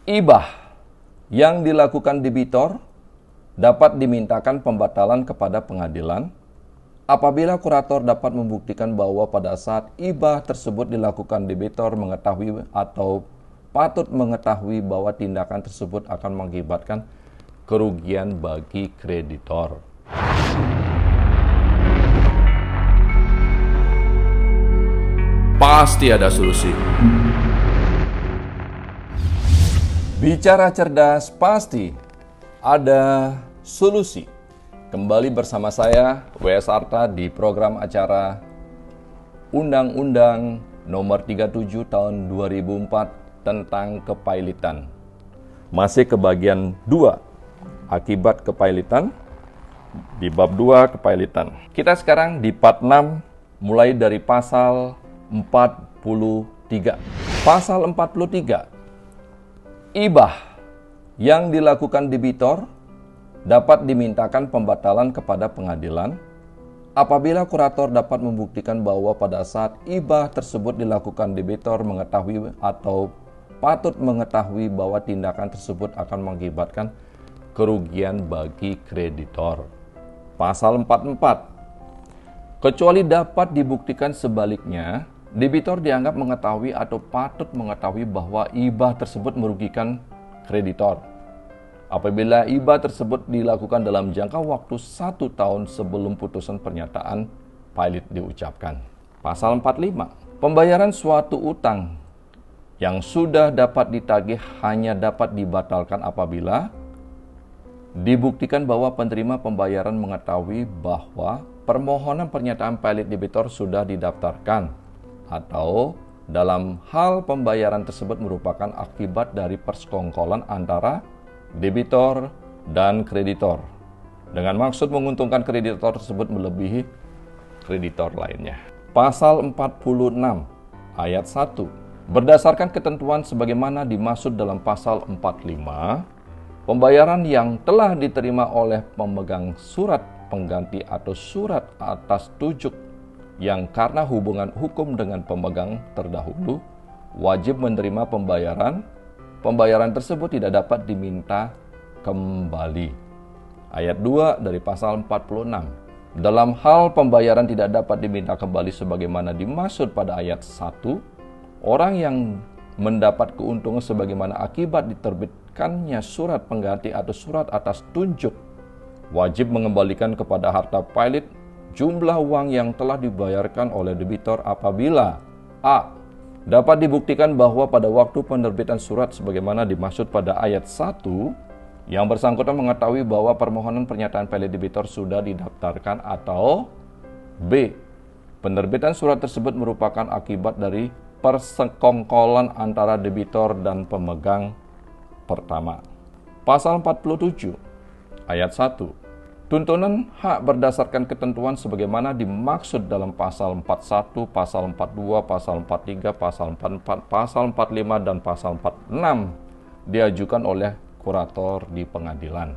Hibah yang dilakukan debitor dapat dimintakan pembatalan kepada pengadilan apabila kurator dapat membuktikan bahwa pada saat hibah tersebut dilakukan debitor mengetahui atau patut mengetahui bahwa tindakan tersebut akan mengakibatkan kerugian bagi kreditor. Pasti ada solusi. Bicara cerdas, pasti ada solusi. Kembali bersama saya, W.S. Arta, di program acara Undang-Undang Nomor 37 Tahun 2004 tentang kepailitan. Masih ke bagian 2, akibat kepailitan, di bab 2 kepailitan. Kita sekarang di part 6, mulai dari pasal 43. Pasal 43. Hibah yang dilakukan debitor dapat dimintakan pembatalan kepada pengadilan apabila kurator dapat membuktikan bahwa pada saat hibah tersebut dilakukan debitor mengetahui atau patut mengetahui bahwa tindakan tersebut akan mengakibatkan kerugian bagi kreditor. Pasal 44. Kecuali dapat dibuktikan sebaliknya, debitor dianggap mengetahui atau patut mengetahui bahwa hibah tersebut merugikan kreditor. Apabila hibah tersebut dilakukan dalam jangka waktu 1 tahun sebelum putusan pernyataan pailit diucapkan. Pasal 45. Pembayaran suatu utang yang sudah dapat ditagih hanya dapat dibatalkan apabila dibuktikan bahwa penerima pembayaran mengetahui bahwa permohonan pernyataan pailit debitor sudah didaftarkan atau dalam hal pembayaran tersebut merupakan akibat dari persekongkolan antara debitor dan kreditor dengan maksud menguntungkan kreditor tersebut melebihi kreditor lainnya. Pasal 46 ayat 1. Berdasarkan ketentuan sebagaimana dimaksud dalam pasal 45, pembayaran yang telah diterima oleh pemegang surat pengganti atau surat atas tujuk yang karena hubungan hukum dengan pemegang terdahulu wajib menerima pembayaran. Pembayaran tersebut tidak dapat diminta kembali. Ayat 2 dari pasal 46. Dalam hal pembayaran tidak dapat diminta kembali sebagaimana dimaksud pada ayat 1, orang yang mendapat keuntungan sebagaimana akibat diterbitkannya surat pengganti atau surat atas tunjuk wajib mengembalikan kepada harta pailit jumlah uang yang telah dibayarkan oleh debitor apabila a. dapat dibuktikan bahwa pada waktu penerbitan surat sebagaimana dimaksud pada ayat 1, yang bersangkutan mengetahui bahwa permohonan pernyataan pailit debitor sudah didaftarkan, atau b. penerbitan surat tersebut merupakan akibat dari persekongkolan antara debitor dan pemegang pertama. Pasal 47 ayat 1. Tuntunan hak berdasarkan ketentuan sebagaimana dimaksud dalam pasal 41, pasal 42, pasal 43, pasal 44, pasal 45, dan pasal 46 diajukan oleh kurator di pengadilan.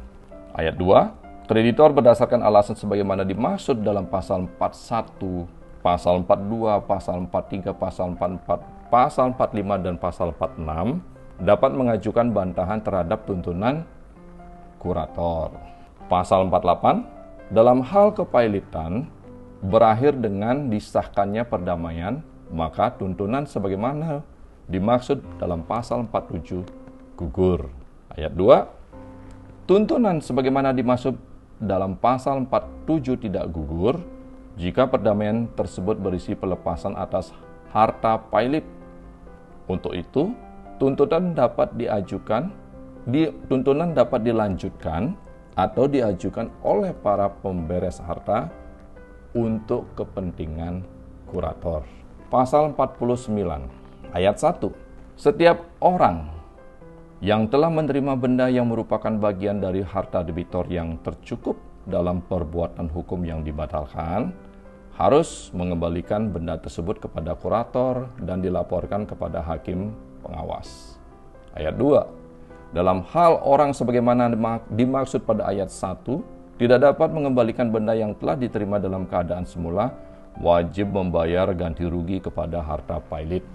Ayat 2. Kreditor berdasarkan alasan sebagaimana dimaksud dalam pasal 41, pasal 42, pasal 43, pasal 44, pasal 45, dan pasal 46 dapat mengajukan bantahan terhadap tuntunan kurator. Pasal 48, dalam hal kepailitan berakhir dengan disahkannya perdamaian, maka tuntunan sebagaimana dimaksud dalam pasal 47 gugur. Ayat 2, tuntunan sebagaimana dimaksud dalam pasal 47 tidak gugur jika perdamaian tersebut berisi pelepasan atas harta pailit. Untuk itu, tuntunan dapat dilanjutkan atau diajukan oleh para pemberes harta untuk kepentingan kurator. Pasal 49 ayat 1. Setiap orang yang telah menerima benda yang merupakan bagian dari harta debitor yang tercukup dalam perbuatan hukum yang dibatalkan harus mengembalikan benda tersebut kepada kurator dan dilaporkan kepada hakim pengawas. Ayat 2. Dalam hal orang sebagaimana dimaksud pada ayat 1, tidak dapat mengembalikan benda yang telah diterima dalam keadaan semula, wajib membayar ganti rugi kepada harta pailit.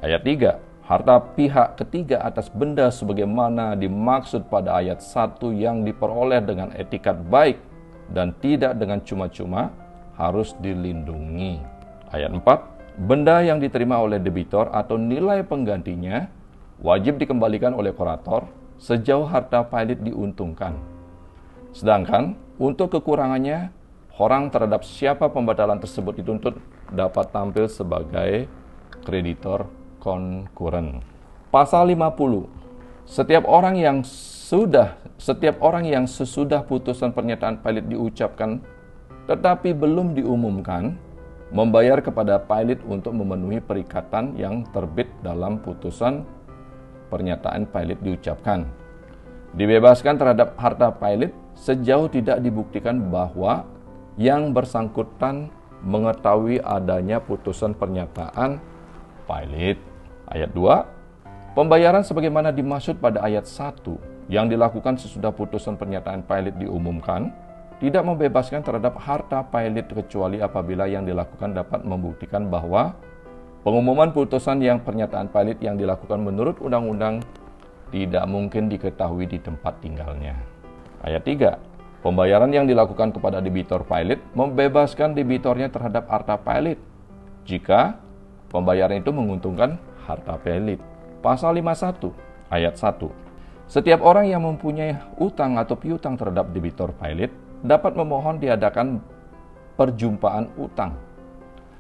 Ayat 3. harta pihak ketiga atas benda sebagaimana dimaksud pada ayat 1 yang diperoleh dengan etikat baik dan tidak dengan cuma-cuma harus dilindungi. Ayat 4, benda yang diterima oleh debitor atau nilai penggantinya wajib dikembalikan oleh kurator sejauh harta pilot diuntungkan. Sedangkan untuk kekurangannya, orang terhadap siapa pembatalan tersebut dituntut dapat tampil sebagai kreditor konkuren. Pasal 50. Setiap orang yang sesudah putusan pernyataan pilot diucapkan tetapi belum diumumkan, membayar kepada pilot untuk memenuhi perikatan yang terbit dalam putusan pernyataan pilot diucapkan. Dibebaskan terhadap harta pilot sejauh tidak dibuktikan bahwa yang bersangkutan mengetahui adanya putusan pernyataan pilot. Ayat 2, pembayaran sebagaimana dimaksud pada ayat 1 yang dilakukan sesudah putusan pernyataan pilot diumumkan tidak membebaskan terhadap harta pilot kecuali apabila yang dilakukan dapat membuktikan bahwa pengumuman putusan yang pernyataan pilot yang dilakukan menurut undang-undang tidak mungkin diketahui di tempat tinggalnya. Ayat 3, pembayaran yang dilakukan kepada debitor pilot membebaskan debitornya terhadap harta pilot jika pembayaran itu menguntungkan harta pilot. Pasal 51 ayat 1. Setiap orang yang mempunyai utang atau piutang terhadap debitor pilot dapat memohon diadakan perjumpaan utang.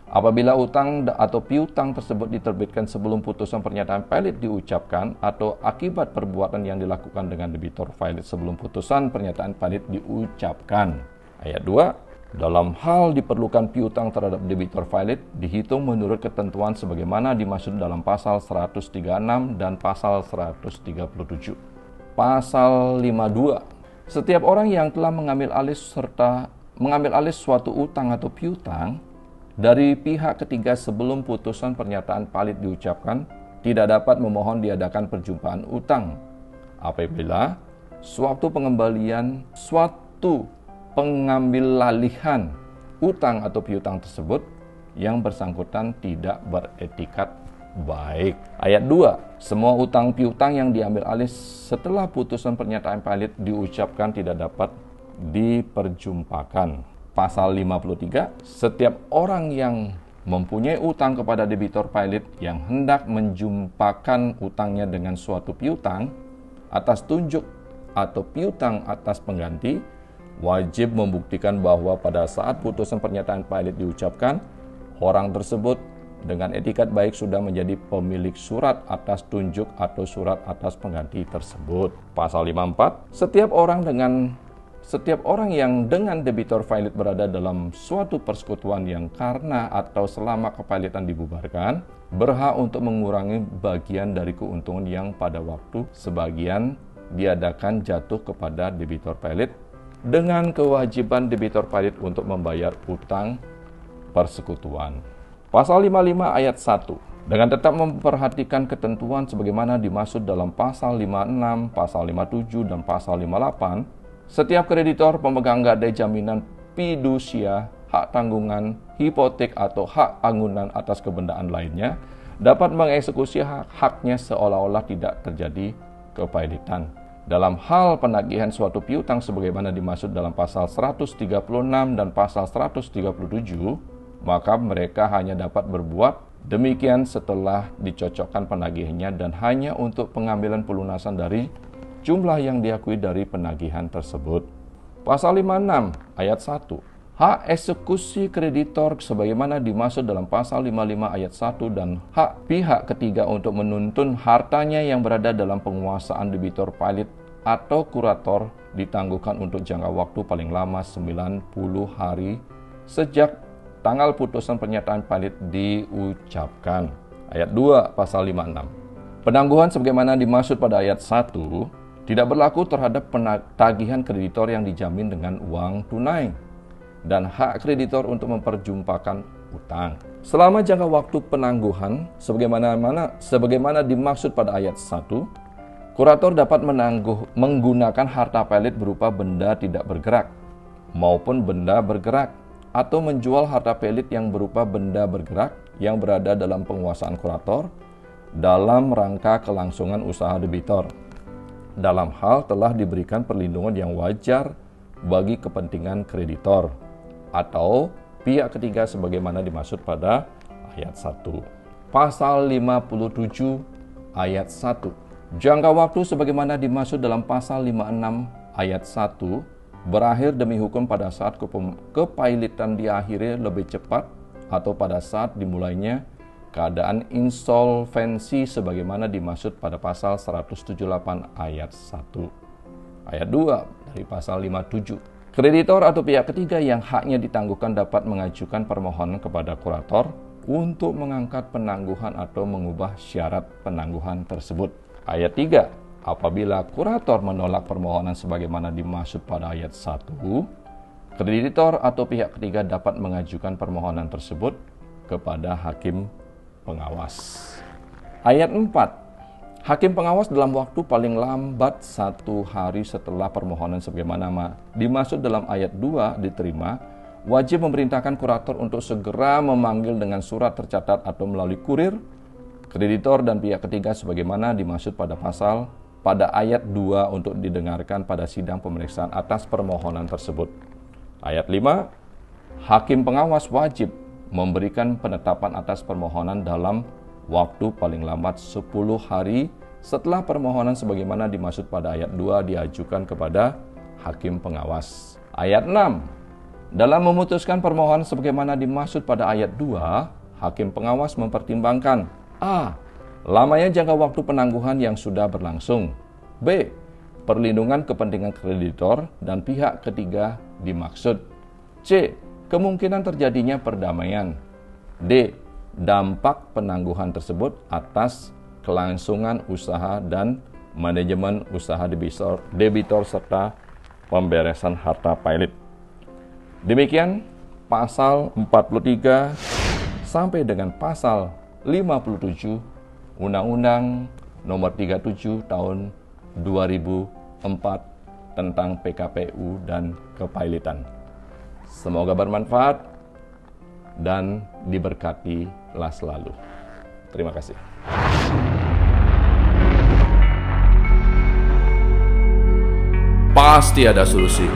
Apabila utang atau piutang tersebut diterbitkan sebelum putusan pernyataan pilot diucapkan atau akibat perbuatan yang dilakukan dengan debitor pilot sebelum putusan pernyataan pilot diucapkan. Ayat 2. Dalam hal diperlukan piutang terhadap debitor pilot dihitung menurut ketentuan sebagaimana dimaksud dalam pasal 136 dan pasal 137. Pasal 52. Setiap orang yang telah mengambil alih suatu utang atau piutang dari pihak ketiga sebelum putusan pernyataan pilot diucapkan tidak dapat memohon diadakan perjumpaan utang apabila suatu pengambilalihan utang atau piutang tersebut yang bersangkutan tidak beretikat baik. Ayat 2. Semua utang piutang yang diambil alih setelah putusan pernyataan pilot diucapkan tidak dapat diperjumpakan. Pasal 53. Setiap orang yang mempunyai utang kepada debitor pilot yang hendak menjumpakan utangnya dengan suatu piutang atas tunjuk atau piutang atas pengganti wajib membuktikan bahwa pada saat putusan pernyataan pilot diucapkan, orang tersebut dengan etikat baik sudah menjadi pemilik surat atas tunjuk atau surat atas pengganti tersebut. Pasal 54, setiap orang yang dengan debitor pilot berada dalam suatu persekutuan yang karena atau selama kepilotan dibubarkan, berhak untuk mengurangi bagian dari keuntungan yang pada waktu sebagian diadakan jatuh kepada debitor pilot dengan kewajiban debitor pilot untuk membayar utang persekutuan. Pasal 55 ayat 1. Dengan tetap memperhatikan ketentuan sebagaimana dimaksud dalam pasal 56, pasal 57, dan pasal 58, setiap kreditor pemegang gadai jaminan fidusia, hak tanggungan, hipotek atau hak anggunan atas kebendaan lainnya dapat mengeksekusi haknya seolah-olah tidak terjadi kepilotan. Dalam hal penagihan suatu piutang sebagaimana dimaksud dalam pasal 136 dan pasal 137, maka mereka hanya dapat berbuat demikian setelah dicocokkan penagihnya dan hanya untuk pengambilan pelunasan dari jumlah yang diakui dari penagihan tersebut. Pasal 56 ayat 1. Hak eksekusi kreditor sebagaimana dimaksud dalam pasal 55 ayat 1 dan hak pihak ketiga untuk menuntun hartanya yang berada dalam penguasaan debitor pilot atau kurator ditangguhkan untuk jangka waktu paling lama 90 hari sejak tanggal putusan pernyataan pilot diucapkan. Ayat 2 pasal 56. Penangguhan sebagaimana dimaksud pada ayat 1 tidak berlaku terhadap tagihan kreditor yang dijamin dengan uang tunai dan hak kreditor untuk memperjumpakan utang. Selama jangka waktu penangguhan sebagaimana dimaksud pada ayat 1, kurator dapat menggunakan harta pilot berupa benda tidak bergerak maupun benda bergerak atau menjual harta pilot yang berupa benda bergerak yang berada dalam penguasaan kurator dalam rangka kelangsungan usaha debitor. Dalam hal telah diberikan perlindungan yang wajar bagi kepentingan kreditor atau pihak ketiga sebagaimana dimaksud pada ayat 1. Pasal 57 ayat 1. Jangka waktu sebagaimana dimaksud dalam pasal 56 ayat 1 berakhir demi hukum pada saat kepailitan diakhiri lebih cepat atau pada saat dimulainya keadaan insolvensi sebagaimana dimaksud pada pasal 178 ayat 1. Ayat 2 dari pasal 57. Kreditor atau pihak ketiga yang haknya ditangguhkan dapat mengajukan permohonan kepada kurator untuk mengangkat penangguhan atau mengubah syarat penangguhan tersebut. Ayat 3. Apabila kurator menolak permohonan sebagaimana dimaksud pada ayat 1, kreditor atau pihak ketiga dapat mengajukan permohonan tersebut kepada hakim pengawas. Ayat 4. Hakim pengawas dalam waktu paling lambat 1 hari setelah permohonan sebagaimana dimaksud dalam ayat 2 diterima, wajib memerintahkan kurator untuk segera memanggil dengan surat tercatat atau melalui kurir kreditor dan pihak ketiga sebagaimana dimaksud pada ayat 2 untuk didengarkan pada sidang pemeriksaan atas permohonan tersebut. Ayat 5. Hakim pengawas wajib memberikan penetapan atas permohonan dalam waktu paling lambat 10 hari setelah permohonan sebagaimana dimaksud pada ayat 2 diajukan kepada hakim pengawas. Ayat 6. Dalam memutuskan permohonan sebagaimana dimaksud pada ayat 2, hakim pengawas mempertimbangkan A. Lamanya jangka waktu penangguhan yang sudah berlangsung. B. Perlindungan kepentingan kreditor dan pihak ketiga dimaksud. C. Kemungkinan terjadinya perdamaian. D. Dampak penangguhan tersebut atas kelangsungan usaha dan manajemen usaha debitor serta pemberesan harta pailit. Demikian pasal 43 sampai dengan pasal 57 Undang-Undang Nomor 37 Tahun 2004 tentang PKPU dan kepailitan. Semoga bermanfaat dan diberkatilah selalu. Terima kasih. Pasti ada solusi.